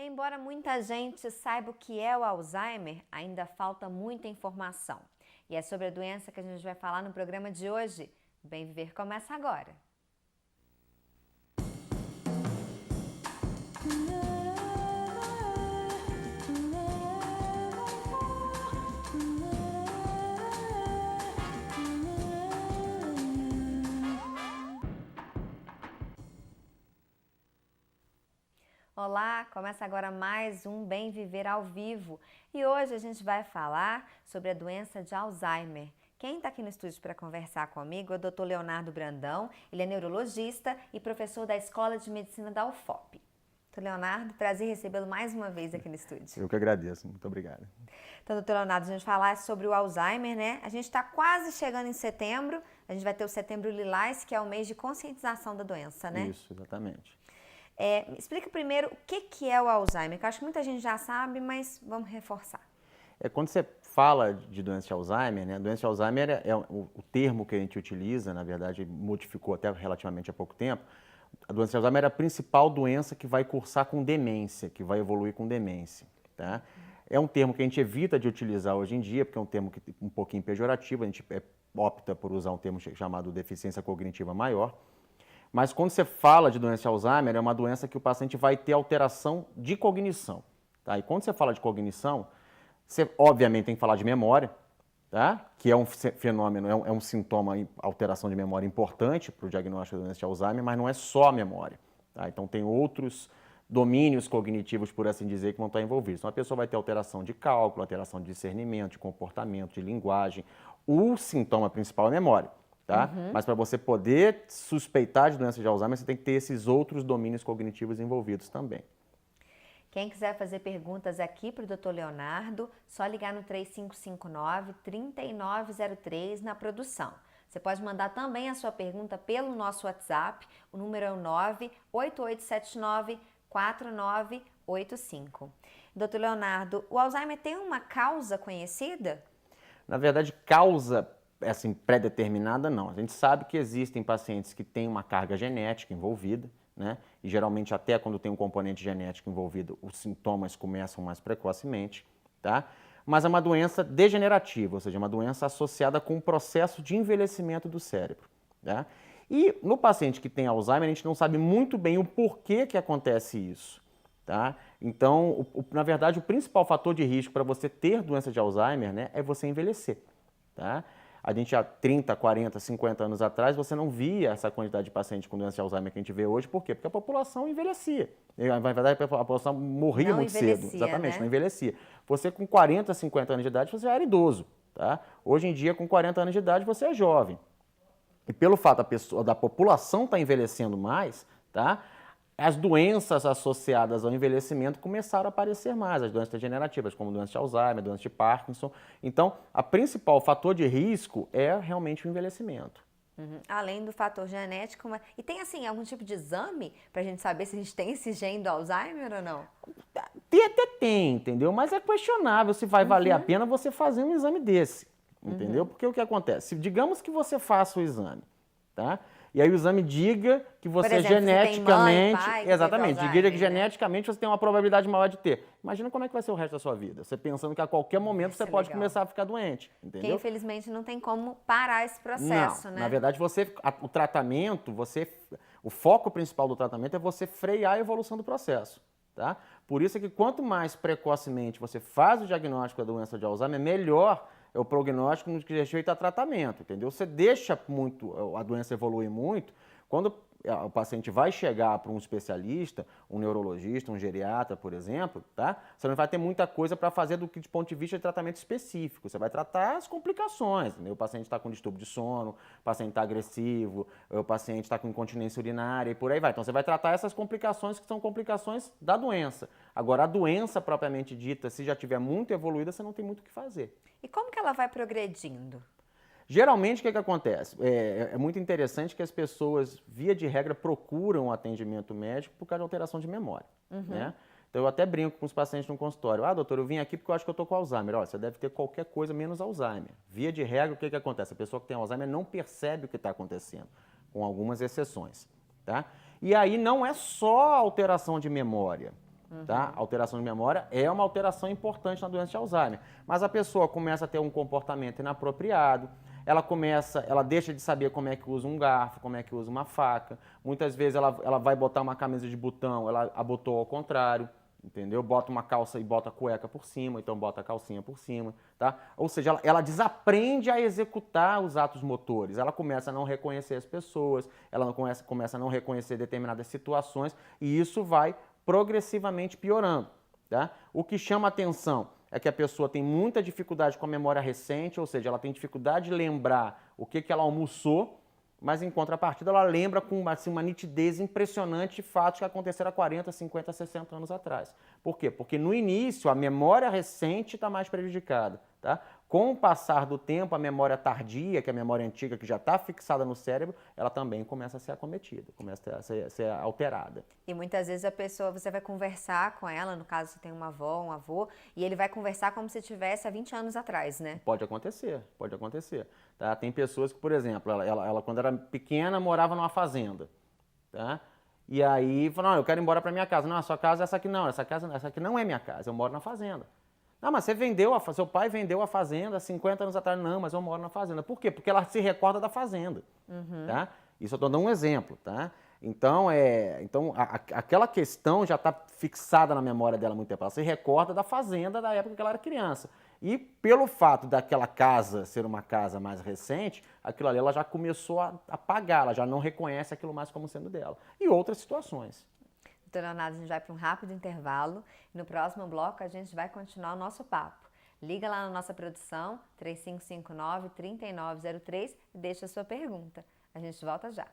Embora muita gente saiba o que é o Alzheimer, ainda falta muita informação. E é sobre a doença que a gente vai falar no programa de hoje. Bem Viver começa agora. Olá, começa agora mais um Bem Viver ao vivo e hoje a gente vai falar sobre a doença de Alzheimer. Quem está aqui no estúdio para conversar comigo é o Dr. Leonardo Brandão, ele é neurologista e professor da Escola de Medicina da UFOP. Dr. Leonardo, prazer recebê-lo mais uma vez aqui no estúdio. Eu que agradeço, muito obrigado. Então, Dr. Leonardo, a gente vai falar sobre o Alzheimer, né? A gente está quase chegando em setembro, a gente vai ter o Setembro Lilás, que é o mês de conscientização da doença, né? Isso, exatamente. Explica primeiro o que é o Alzheimer, que eu acho que muita gente já sabe, mas vamos reforçar. Quando você fala de doença de Alzheimer, né? Doença de Alzheimer é o termo que a gente utiliza, na verdade modificou até relativamente há pouco tempo. A doença de Alzheimer é a principal doença que vai cursar com demência, que vai evoluir com demência, tá? É um termo que a gente evita de utilizar hoje em dia, porque é um termo que um pouquinho pejorativo, a gente opta por usar um termo chamado deficiência cognitiva maior. Mas quando você fala de doença de Alzheimer, é uma doença que o paciente vai ter alteração de cognição, tá? E quando você fala de cognição, você obviamente tem que falar de memória, tá? Que é um fenômeno, é um sintoma, alteração de memória importante para o diagnóstico da doença de Alzheimer, mas não é só a memória, tá? Então tem outros domínios cognitivos, por assim dizer, que vão estar envolvidos. Então a pessoa vai ter alteração de cálculo, alteração de discernimento, de comportamento, de linguagem. O sintoma principal é a memória. Tá? Mas para você poder suspeitar de doença de Alzheimer, você tem que ter esses outros domínios cognitivos envolvidos também. Quem quiser fazer perguntas aqui para o Dr. Leonardo, só ligar no 3559-3903 na produção. Você pode mandar também a sua pergunta pelo nosso WhatsApp, o número é o 98879-4985. Dr. Leonardo, o Alzheimer tem uma causa conhecida? Na verdade, causa assim, pré-determinada, não. A gente sabe que existem pacientes que têm uma carga genética envolvida, né? E geralmente até quando tem um componente genético envolvido, os sintomas começam mais precocemente, tá? Mas é uma doença degenerativa, ou seja, uma doença associada com o processo de envelhecimento do cérebro, tá? E no paciente que tem Alzheimer, a gente não sabe muito bem o porquê que acontece isso, tá? Então, na verdade, o principal fator de risco para você ter doença de Alzheimer, né, é você envelhecer, tá? A gente há 30, 40, 50 anos atrás, você não via essa quantidade de pacientes com doença de Alzheimer que a gente vê hoje. Por quê? Porque a população envelhecia. Na verdade, a população morria não muito cedo. Exatamente, né? Não envelhecia. Você com 40, 50 anos de idade, você já era idoso, tá? Hoje em dia, com 40 anos de idade, você é jovem. E pelo fato da população estar envelhecendo mais, tá? As doenças associadas ao envelhecimento começaram a aparecer mais, as doenças degenerativas, como doença de Alzheimer, doença de Parkinson. Então, o principal fator de risco é realmente o envelhecimento. Além do fator genético, e tem assim algum tipo de exame para a gente saber se a gente tem esse gene do Alzheimer ou não? Até tem, entendeu? Mas é questionável se vai valer a pena você fazer um exame desse, entendeu? Porque o que acontece? Digamos que você faça o exame, tá? E aí o exame diga que você, por exemplo, geneticamente, você tem mãe, pai, exatamente, Alzheimer, diga que né? geneticamente você tem uma probabilidade maior de ter. Imagina como é que vai ser o resto da sua vida, você pensando que a qualquer momento você pode começar a ficar doente, entendeu? Que infelizmente não tem como parar esse processo, não, né? Na verdade, o tratamento, o foco principal do tratamento é você frear a evolução do processo, tá? Por isso é que quanto mais precocemente você faz o diagnóstico da doença de Alzheimer, melhor é o prognóstico no que diz respeito a tratamento, entendeu? Você deixa a doença evoluir muito, quando o paciente vai chegar para um especialista, um neurologista, um geriatra, por exemplo, tá? Você não vai ter muita coisa para fazer do ponto de vista de tratamento específico. Você vai tratar as complicações, entendeu? O paciente está com distúrbio de sono, o paciente está agressivo, o paciente está com incontinência urinária e por aí vai. Então você vai tratar essas complicações que são complicações da doença. Agora, a doença propriamente dita, se já estiver muito evoluída, você não tem muito o que fazer. E como que ela vai progredindo? Geralmente, o que acontece? É muito interessante que as pessoas, via de regra, procuram atendimento médico por causa de alteração de memória, né? Então, eu até brinco com os pacientes no consultório. Ah, doutor, eu vim aqui porque eu acho que eu estou com Alzheimer. Olha, você deve ter qualquer coisa menos Alzheimer. Via de regra, o que acontece? A pessoa que tem Alzheimer não percebe o que está acontecendo, com algumas exceções, tá? E aí não é só alteração de memória. tá? Alteração de memória é uma alteração importante na doença de Alzheimer. Mas a pessoa começa a ter um comportamento inapropriado, ela deixa de saber como é que usa um garfo, como é que usa uma faca. Muitas vezes ela vai botar uma camisa de botão, ela abotou ao contrário, entendeu? Bota uma calça e bota a cueca por cima, então bota a calcinha por cima, tá? Ou seja, ela desaprende a executar os atos motores, ela começa a não reconhecer as pessoas, ela não começa a não reconhecer determinadas situações e isso vai progressivamente piorando, tá? O que chama atenção é que a pessoa tem muita dificuldade com a memória recente, ou seja, ela tem dificuldade de lembrar o que ela almoçou, mas em contrapartida ela lembra com assim, uma nitidez impressionante de fatos que aconteceram há 40, 50, 60 anos atrás. Por quê? Porque no início a memória recente está mais prejudicada, tá? Com o passar do tempo, a memória tardia, que é a memória antiga que já está fixada no cérebro, ela também começa a ser acometida, começa a ser alterada. E muitas vezes a pessoa, você vai conversar com ela, no caso você tem uma avó, um avô, e ele vai conversar como se tivesse há 20 anos atrás, né? Pode acontecer, pode acontecer. Tá? Tem pessoas que, por exemplo, ela quando era pequena morava numa fazenda, tá? E aí falou, não, eu quero ir embora para minha casa. Não, a sua casa é essa aqui não, essa aqui não é minha casa, eu moro na fazenda. Não, mas seu pai vendeu a fazenda há 50 anos atrás. Não, mas eu moro na fazenda. Por quê? Porque ela se recorda da fazenda, tá? Isso eu estou dando um exemplo, tá? Então, aquela questão já está fixada na memória dela há muito tempo. Ela se recorda da fazenda da época que ela era criança. E pelo fato daquela casa ser uma casa mais recente, aquilo ali ela já começou a apagar, ela já não reconhece aquilo mais como sendo dela. E outras situações. Doutor Leonardo, a gente vai para um rápido intervalo e no próximo bloco a gente vai continuar o nosso papo. Liga lá na nossa produção, 3559-3903 e deixa a sua pergunta. A gente volta já.